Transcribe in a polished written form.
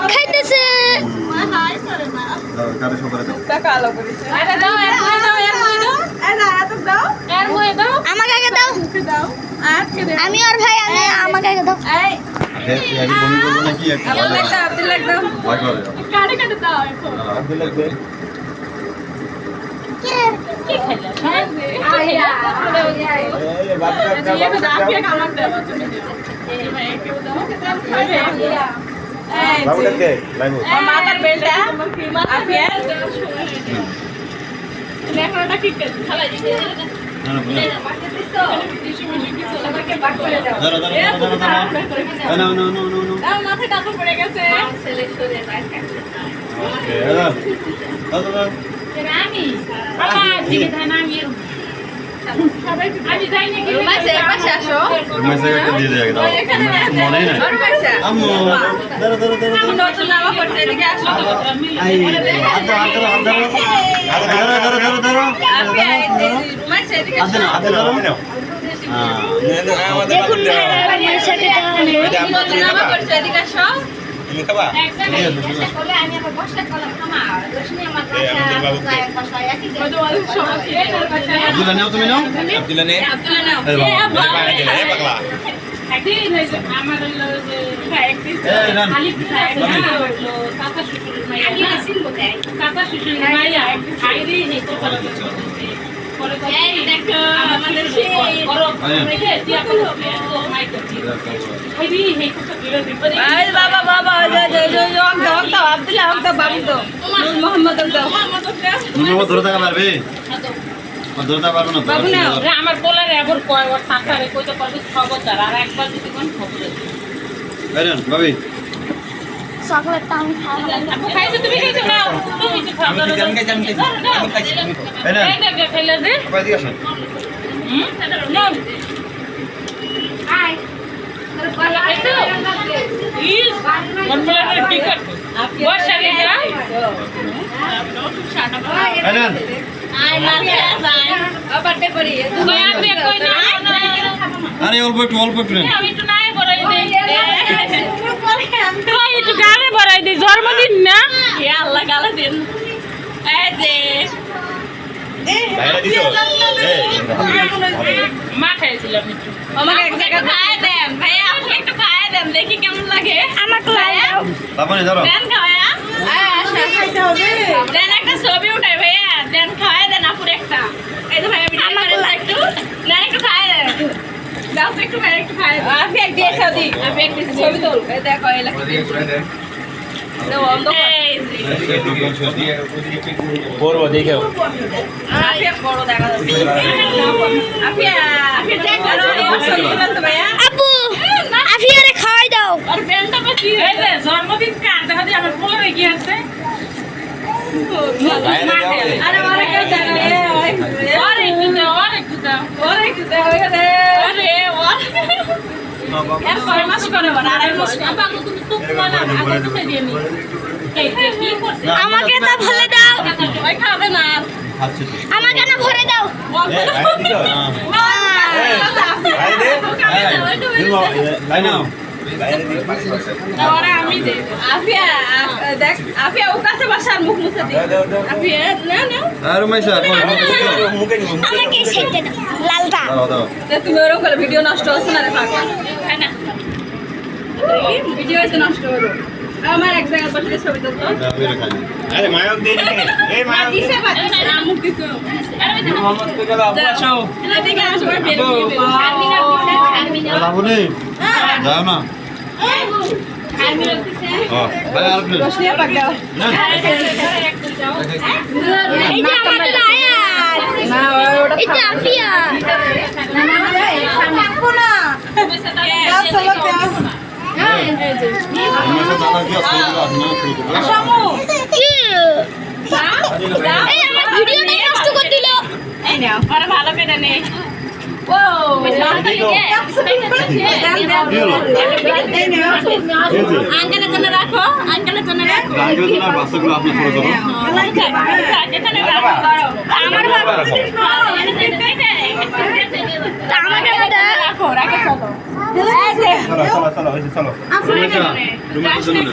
Cake খাইতেছে। আমাকে আগে দাও। আমি আর ভাই আমি আমাকে আগে দাও। আমার বলার এবার কয় ওর সাঁতারে কইতে পারবে খবর আর একবার যদি কোন খবর ভাবি চকলেটটা আমি খাবো। আপু খাইছো তুমি খাইছো নাও তুমি কিছু খাও না আমি খাইছি এই ফেলে দে সবাই দিয়ে আসেন নাও আই ইস মনমলার টিকেট বসা গেরা আইনান আই মারতে যাই বার্থডে করি তুই আপনি কই না আরে অল্প একটু নেন আমি একটু নাই বড়াই দেই তুই একটু গানে বড়াই দেই জন্মদিন না হে আল্লাহ গালা দেন এই যে বাইরে দিছো মা খাইছিলাম একটু আমাকে এক জায়গা খায় দেন ভাইয়া আপনি একটু খায় দেন দেখি কেমন লাগে আমাকে লাও বাবানে ধরো দেন খাওয়া আচ্ছা খাইতে হবে দেন একটা ছবি উঠাই ভাইয়া দেন খাওয়া দেন আপুর একটা এই তো ভাইয়া ভিডিও করেন একটু না একটু খায় দেন দাও তো একটু ভাইয়া একটু খায় আপনি এক দিয়ে খাও দি আপনি একটা ছবি তোল এই দেখো এই লাগি দাও অন্ধ করবো দেখো আপনি বড় দেখা যাচ্ছে আপনি দেখ করো ভাইয়া আপু আফিয়ারে খাওয়াই দাও আর বেলটা কি এই যে জন্মদিন কার দেখা দি আমার বলে কি আছে আরে ওরে কেউ জানে আরে একটু দাও আরে এর ছয় মাস করে আড়াই মাস বাবা তুমি তো কোনা আগে তো দিয়ে নি এই কি করতে আমাকে না ভরে দাও ওই খাবে না আমাকে না ভরে দাও ওরা আমি দে আফিয়া দেখ আফিয়া ও কাছে বসার মুখ মুছে দি আফিয়া না না আর মাইসা আমাকে সেটা দাও লালটা দাও তুমি ওরকম করে ভিডিও নষ্ট হচ্ছে না রে ফাঁকা না ভিডিও হচ্ছে নষ্ট হলো আমার এক জায়গায় বসে ছবি তো আরে মায়ক দে এই মায়ক দিছে বাকি আমুক দিছো মোহাম্মদ কে গেল আপু আসো এদিকে আসো বের বাবুনি যাও না ভাই আর প্লিজ বসিয়ে পাকা না এই যে আমাদের আয়াত না ওটা এই যে আফিয়া না না থাকবো না দাও চলো দাও এই যে আমার সাথে দাদা কি আসলে আপনি না শামু কি এই আমার ভিডিওটাই নষ্ট করে দিল এই নাও ওরা ভালো করে নে ও আঙ্কেলের জন্য রাখো আঙ্কেলের জন্য রাখো গাড়ির জন্য বাচ্চাগুলো আপনি ছোট ছোট আমার বাবা আমাকে রাখো রাখো চলো চলো চলো চলো চলো